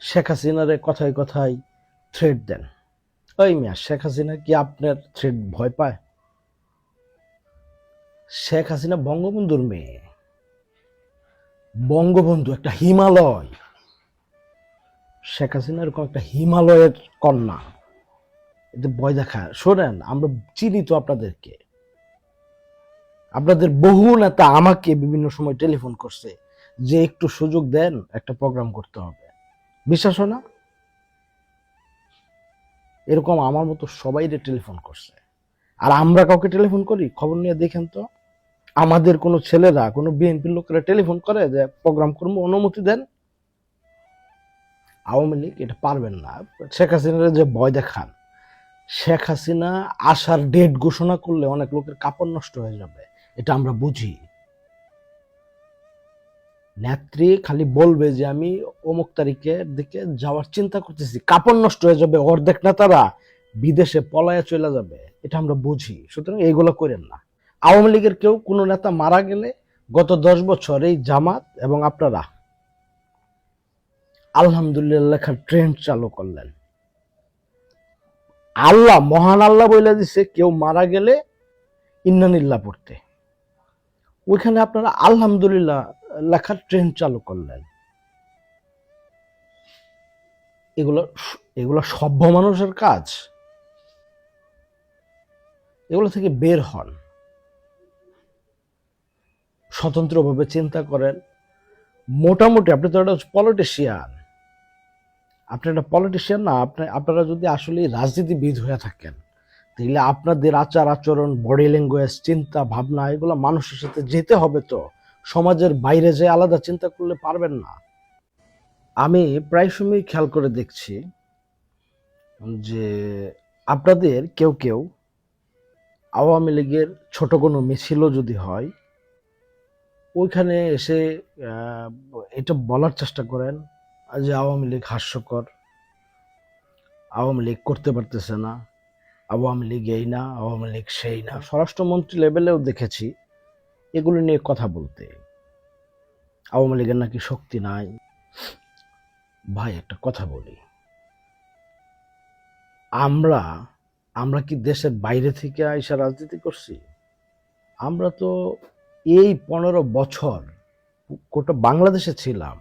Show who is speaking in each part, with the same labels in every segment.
Speaker 1: শেখ হাসিনারে কথায় কথায় থ্রেট দেন। ওই মিয়া, শেখ হাসিনা কি আপনার থ্রেট ভয় পায়? শেখ হাসিনা বঙ্গবন্ধুর মেয়ে। বঙ্গবন্ধু একটা হিমালয়। শেখ হাসিনা এরকম একটা হিমালয়ের কন্যা। এতে ভয় দেখায়? শোনেন, আমরা চিনি তো আপনাদেরকে। আপনাদের বহু নেতা আমাকে বিভিন্ন সময় টেলিফোন করছে যে একটু সুযোগ দেন, একটা প্রোগ্রাম করতে হবে। বিশ্বাস হয় না? এরকম আমার মতো সবাই টেলিফোন করছে। আর আমরা কাউকে টেলিফোন করি? খবর নিয়ে দেখেন তো। আমাদের কোনো ছেলেরা, কোনো বিএনপির লোকেরা টেলিফোন করে যে প্রোগ্রাম করবো, অনুমতি দেন? আওয়ামী লীগ এটা পারবেন না। শেখ হাসিনার যে ভয় দেখান, শেখ হাসিনা আসার ডেট ঘোষণা করলে অনেক লোকের কাপড় নষ্ট হয়ে যাবে, এটা আমরা বুঝি। নেত্রী খালি বলবে যে আমি অমুক তারিখের দিকে যাওয়ার চিন্তা করতেছি, কাপড় নষ্ট হয়ে যাবে, অর্ধেক নেতারা বিদেশে পলায়া চলে যাবে, এটা আমরা বুঝি। সুতরাং এইগুলো করেন না। আওয়ামী লীগের কেউ কোনো নেতা মারা গেলে গত 10 বছর এই জামাত এবং আপনারা আলহামদুলিল্লাহ লেখার ট্রেন্ড চালু করলেন। আল্লাহ, মহান আল্লাহ বলে দিছে কেউ মারা গেলে ইন্নানিল্লাহ পড়তে। ওইখানে আপনারা আলহামদুলিল্লাহ লেখার ট্রেন্ড চালু করলেন। এগুলো এগুলো সভ্য মানুষের কাজ? এগুলো থেকে বের হন, স্বতন্ত্রভাবে চিন্তা করেন। মোটামুটি আপনি তো একটা পলিটিশিয়ান। আপনি একটা পলিটিশিয়ান না, আপনারা যদি আসলে রাজনীতিবিদ হয়ে থাকেন, তাহলে আপনাদের আচার আচরণ, বডি ল্যাঙ্গুয়েজ, চিন্তা ভাবনা, এগুলো মানুষের সাথে যেতে হবে। তো সমাজের বাইরে যে আলাদা চিন্তা করলে পারবেন না। আমি প্রায় সময় খেয়াল করে দেখছি যে আপনাদের কেউ কেউ আওয়ামী লীগের ছোট কোনো মিছিলও যদি হয়, ওইখানে এসে এটা বলার চেষ্টা করেন যে আওয়ামী লীগ হাস্যকর, আওয়ামী লীগ করতে পারতেছে না, আওয়ামী লীগ এই না, আওয়ামী লীগ সেই না। স্বরাষ্ট্রমন্ত্রী লেভেলেও দেখেছি এগুলো নিয়ে কথা বলতে। আওয়ামী লীগের নাকি শক্তি নাই। ভাই, একটা কথা বলি, আমরা আমরা কি দেশের বাইরে থেকে আইসা রাজনীতি করছি? আমরা তো এই 15 বছর গোটা বাংলাদেশে ছিলাম।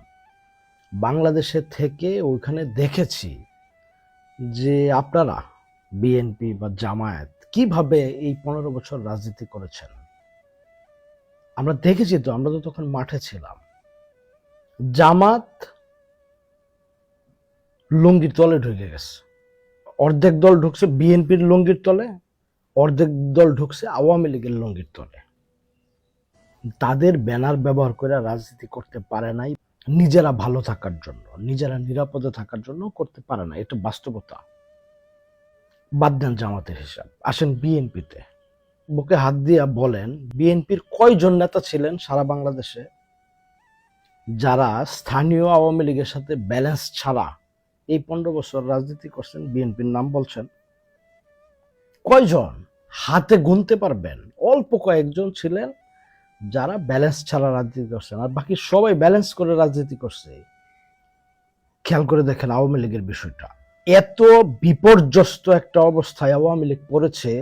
Speaker 1: বাংলাদেশে থেকে ওইখানে দেখেছি যে আপনারা বিএনপি বা জামায়াত কিভাবে এই 15 বছর রাজনীতি করেছেন। আমরা দেখেছি তো, আমরা তো তখন মাঠে ছিলাম। জামাত লুঙ্গির তলে ঢুকে গেছে। অর্ধেক দল ঢুকছে বিএনপির লুঙ্গির তলে, অর্ধেক দল ঢুকছে আওয়ামী লীগের লুঙ্গির তলে। তাদের ব্যানার ব্যবহার করে রাজনীতি করতে পারে নাই। নিজেরা ভালো থাকার জন্য, নিজেরা নিরাপদে থাকার জন্য করতে পারে না, এটা বাস্তবতা। বাদ দেন জামাতের হিসাব, আসেন বিএনপিতে। বুকে হাত দিয়া বলেন, বিএনপির কয়জন নেতা ছিলেন সারা বাংলাদেশে যারা স্থানীয় আওয়ামী লীগের সাথে ব্যালেন্স ছাড়া এই 15 বছর রাজনীতি করছেন? বিএনপির নাম বলছেন? কয়জন? হাতে গুনতে পারবেন। অল্প কয়েকজন ছিলেন যারা ব্যালেন্স ছাড়া রাজনীতি করছেন, আর বাকি সবাই ব্যালেন্স করে রাজনীতি করছে। খেয়াল করে দেখেন আওয়ামী লীগের বিষয়টা। এত বিপর্যস্ত একটা অবস্থায় আওয়ামী লীগ পড়েছে,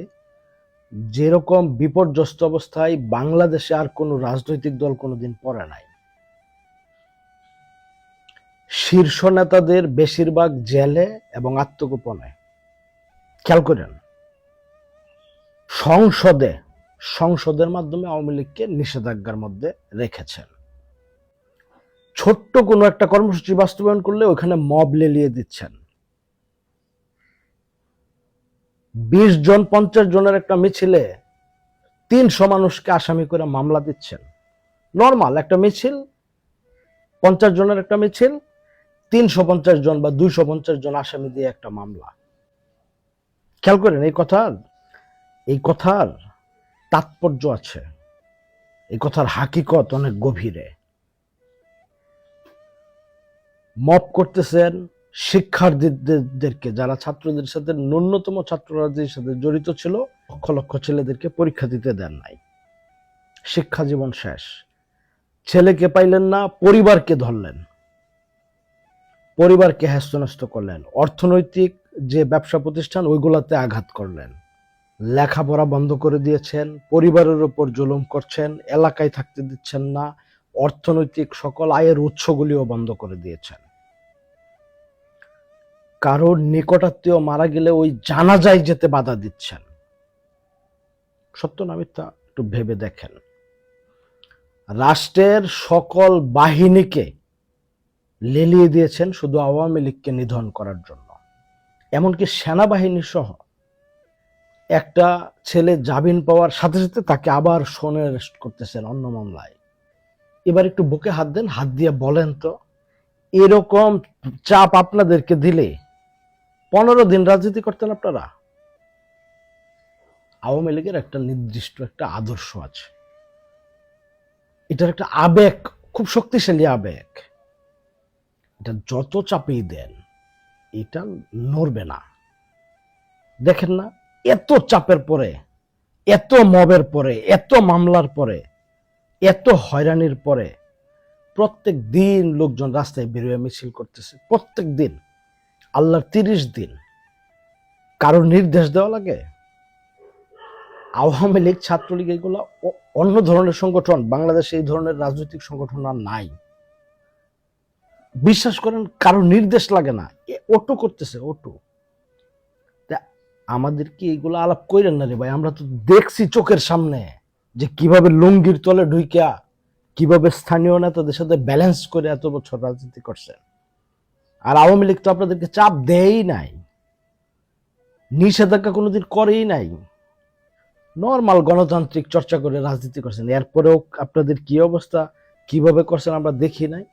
Speaker 1: যেরকম বিপর্যস্ত অবস্থায় বাংলাদেশে আর কোনো রাজনৈতিক দল কোনোদিন পড়ে নাই। শীর্ষ নেতাদের বেশিরভাগ জেলে এবং আত্মগোপনে। খেয়াল করেন, সংসদের মাধ্যমে আওয়ামী লীগকে নিষেধাজ্ঞার মধ্যে রেখেছেন। ছোট্ট কোনো একটা কর্মসূচি বাস্তবায়ন করলে ওখানে মব লেলিয়ে দিচ্ছেন। 20 জন 50 জনের একটা মিছিলে 300 মানুষকে আসামি করে মামলা দিচ্ছেন। নর্মাল একটা মিছিল, 50 জনের একটা মিছিল, 350 জন বা 250 জন আসামি দিয়ে একটা মামলা। খেয়াল করেন, এই কথার তাৎপর্য আছে, এই কথার হাকিকত অনেক গভীরে। মব করতেছেন শিক্ষার্থীদেরকে, যারা ছাত্রদের সাথে, ন্যূনতম ছাত্ররাজনীতির সাথে জড়িত ছিল। লক্ষ লক্ষ ছেলেদেরকে পরীক্ষা দিতে দেন নাই। শিক্ষা জীবন শেষ। ছেলেকে পাইলেন না, পরিবারকে ধরলেন। পরিবারকে হ্যস্ত করলেন, অর্থনৈতিক যে ব্যবসা প্রতিষ্ঠান ওইগুলাতে আঘাত করলেন, লেখাপড়া বন্ধ করে দিয়েছেন, পরিবারের উপর জুলুম করছেন, এলাকায় থাকতে দিচ্ছেন না, অর্থনৈতিক সকল আয়ের উৎসগুলিও বন্ধ করে দিয়েছেন। কারোর নিকটাত্মীয় মারা গেলে ওই জানাজায় যেতে বাধা দিচ্ছেন। সত্য না মিথ্যা একটু ভেবে দেখেন। রাষ্ট্রের সকল বাহিনীকে লেলিয়ে দিয়েছেন শুধু আওয়ামী লীগকে নিধন করার জন্য। এমনকি সেনাবাহিনী সহ একটা ছেলে জামিন পাওয়ার সাথে সাথে তাকে আবার সোনে অ্যারেস্ট করতেছেন অন্য মামলায়। এবার একটু বুকে হাত দেন, হাত দিয়ে বলেন তো, এরকম চাপ আপনাদেরকে দিলে 15 দিন রাজনীতি করতেন আপনারা? আওয়ামী লীগের একটা নির্দিষ্ট একটা আদর্শ আছে, এটার একটা আবেগ, খুব শক্তিশালী আবেগ। এটা যত চাপিয়ে দেন এটা নড়বে না। দেখেন না, এত চাপের পরে, এত মবের পরে, এত মামলার পরে, এত হয়রানির পরে প্রত্যেক দিন লোকজন রাস্তায় বেরোয় মিছিল করতেছে। প্রত্যেক দিন, আল্লাহর 30 দিন কারোর নির্দেশ দেওয়া লাগে? আওয়ামী লীগ, ছাত্রলীগ এগুলো অন্য ধরনের সংগঠন, বাংলাদেশে এই ধরনের রাজনৈতিক সংগঠন আর নাই। বিশ্বাস করেন, কারো নির্দেশ লাগে না, অটো করতেছে, অটো। আমাদের কি এইগুলো আলাপ কইরেন না রে ভাই? আমরা তো দেখছি চোখের সামনে যে কিভাবে লুঙ্গির তলে ঢুইকা কিভাবে স্থানীয় নেতাদের সাথে ব্যালেন্স করে এত বছর রাজনীতি করছেন। আর আওয়ামী লীগ তো আপনাদেরকে চাপ দেয়ই নাই, নিষেধাজ্ঞা কোনোদিন করেই নাই, নর্মাল গণতান্ত্রিক চর্চা করে রাজনীতি করছেন। এরপরেও আপনাদের কি অবস্থা, কিভাবে করছেন আমরা দেখি নাই।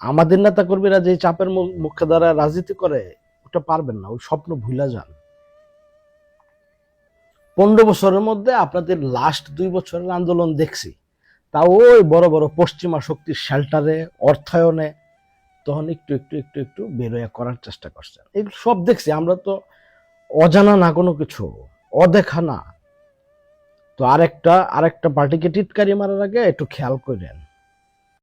Speaker 1: আমাদের নেতা কর্মীরা যে চাপের মুখে দ্বারা রাজনীতি করে ওটা পারবেন না, ওই স্বপ্ন ভুলা যান। 15 বছরের মধ্যে আপনাদের লাস্ট 2 বছরের আন্দোলন দেখছি, তা ওই বড় বড় পশ্চিমা শক্তির শেল্টারে, অর্থায়নে, তখন একটু একটু একটু একটু বেরোয়া করার চেষ্টা করছেন। এগুলো সব দেখছি আমরা, তো অজানা না কোনো কিছু, অদেখা না। তো আরেকটা পার্টিকে টিটকারি মারার আগে একটু খেয়াল করেন।